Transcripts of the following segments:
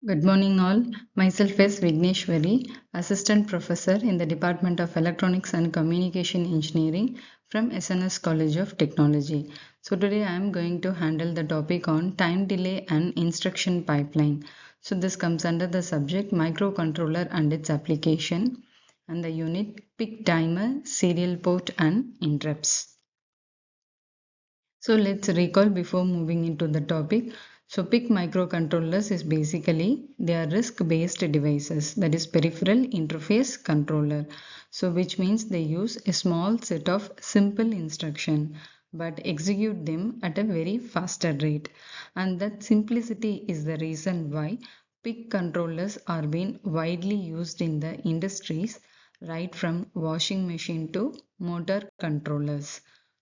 Good morning, all. Myself is Vigneshwari, Assistant Professor in the Department of Electronics and Communication Engineering from SNS College of Technology. So, today I am going to handle the topic on time delay and instruction pipeline. So, this comes under the subject microcontroller and its application, and the unit pick timer, serial port, and interrupts. So let's recall before moving into the topic. So PIC microcontrollers is basically they are RISC-based devices, that is peripheral interface controller. So which means they use a small set of simple instruction but execute them at a very faster rate. And that simplicity is the reason why PIC controllers are being widely used in the industries, right from washing machine to motor controllers.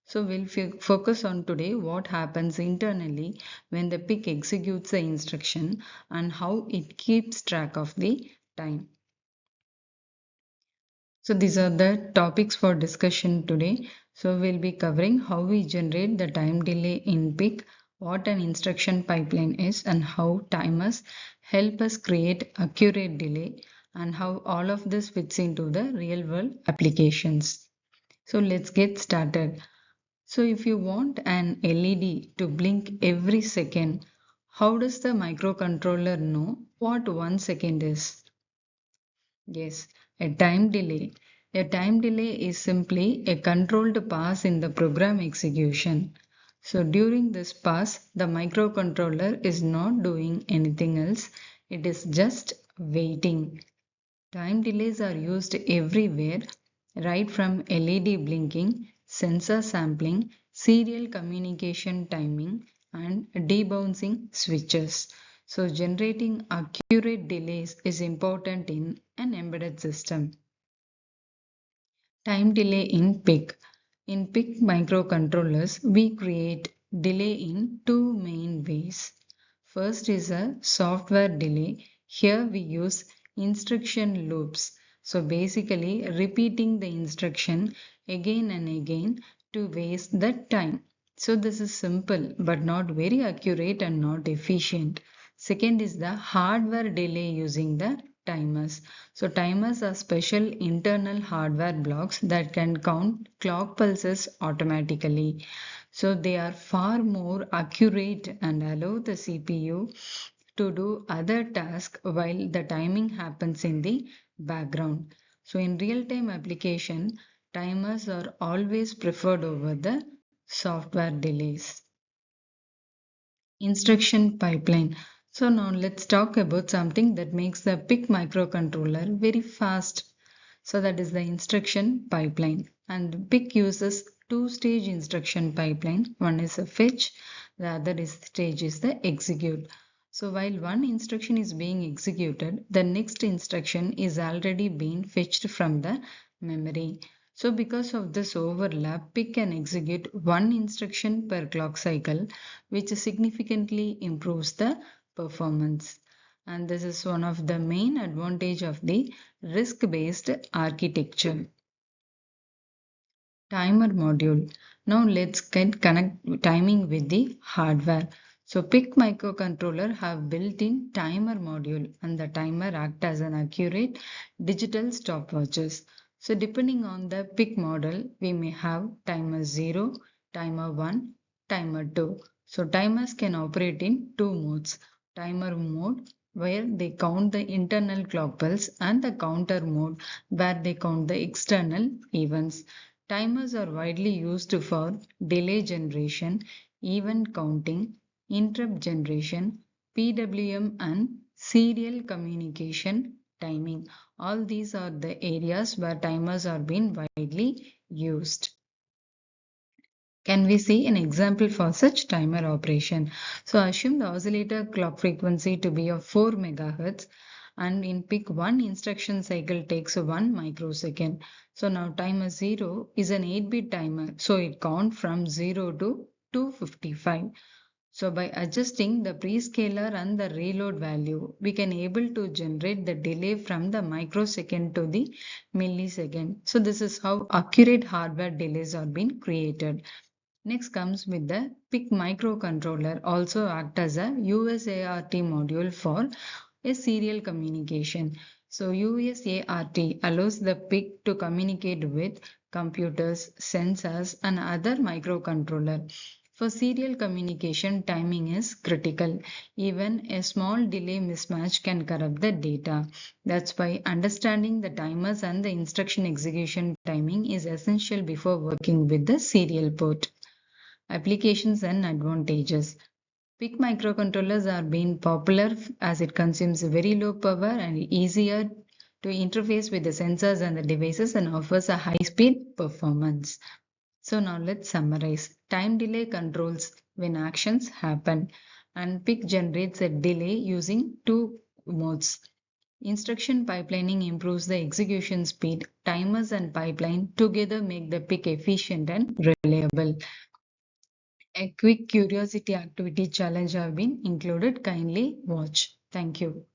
So we'll focus on today what happens internally when the PIC executes the instruction and how it keeps track of the time. So these are the topics for discussion today. So we'll be covering how we generate the time delay in PIC, what an instruction pipeline is, and how timers help us create accurate delay, and how all of this fits into the real world applications. So let's get started. So if you want an LED to blink every second, how does the microcontroller know what 1 second is? Yes, a time delay. A time delay is simply a controlled pass in the program execution. So during this pass, the microcontroller is not doing anything else. It is just waiting. Time delays are used everywhere, right from LED blinking, sensor sampling, serial communication timing, and debouncing switches. So, generating accurate delays is important in an embedded system. Time delay in PIC. In PIC microcontrollers, we create delay in two main ways. First is a software delay. Here we use instruction loops. So basically repeating the instruction again and again to waste the time. So this is simple but not very accurate and not efficient. Second is the hardware delay using the timers. So timers are special internal hardware blocks that can count clock pulses automatically. So they are far more accurate and allow the CPU to do other tasks while the timing happens in the background. So in real-time application, timers are always preferred over the software delays. Instruction pipeline. So now let's talk about something that makes the PIC microcontroller very fast. So that is the instruction pipeline. And PIC uses two-stage instruction pipeline. One is a fetch, the other is stage is the execute. So while one instruction is being executed, the next instruction is already being fetched from the memory. So because of this overlap, PIC can execute one instruction per clock cycle, which significantly improves the performance. And this is one of the main advantage of the RISC-based architecture. Timer module. Now let's get connect timing with the hardware. So PIC microcontroller have built-in timer module and the timer act as an accurate digital stopwatches. So depending on the PIC model, we may have timer 0, timer 1, timer 2. So timers can operate in two modes. Timer mode where they count the internal clock pulse and the counter mode where they count the external events. Timers are widely used for delay generation, event counting, interrupt generation, PWM, and serial communication timing. All these are the areas where timers are being widely used. Can we see an example for such timer operation? So assume the oscillator clock frequency to be of 4 megahertz and in PIC one instruction cycle takes 1 microsecond. So now timer 0 is an 8-bit timer. So it counts from 0 to 255. So by adjusting the prescaler and the reload value, we can able to generate the delay from the microsecond to the millisecond. So this is how accurate hardware delays are being created. Next comes with the PIC microcontroller also act as a USART module for a serial communication. So USART allows the PIC to communicate with computers, sensors, and other microcontroller. For serial communication, timing is critical. Even a small delay mismatch can corrupt the data. That's why understanding the timers and the instruction execution timing is essential before working with the serial port. Applications and advantages. PIC microcontrollers are being popular as it consumes very low power and easier to interface with the sensors and the devices and offers a high speed performance. So now let's summarize. Time delay controls when actions happen, and PIC generates a delay using two modes. Instruction pipelining improves the execution speed. Timers and pipeline together make the PIC efficient and reliable. A quick curiosity activity challenge have been included. Kindly watch. Thank you.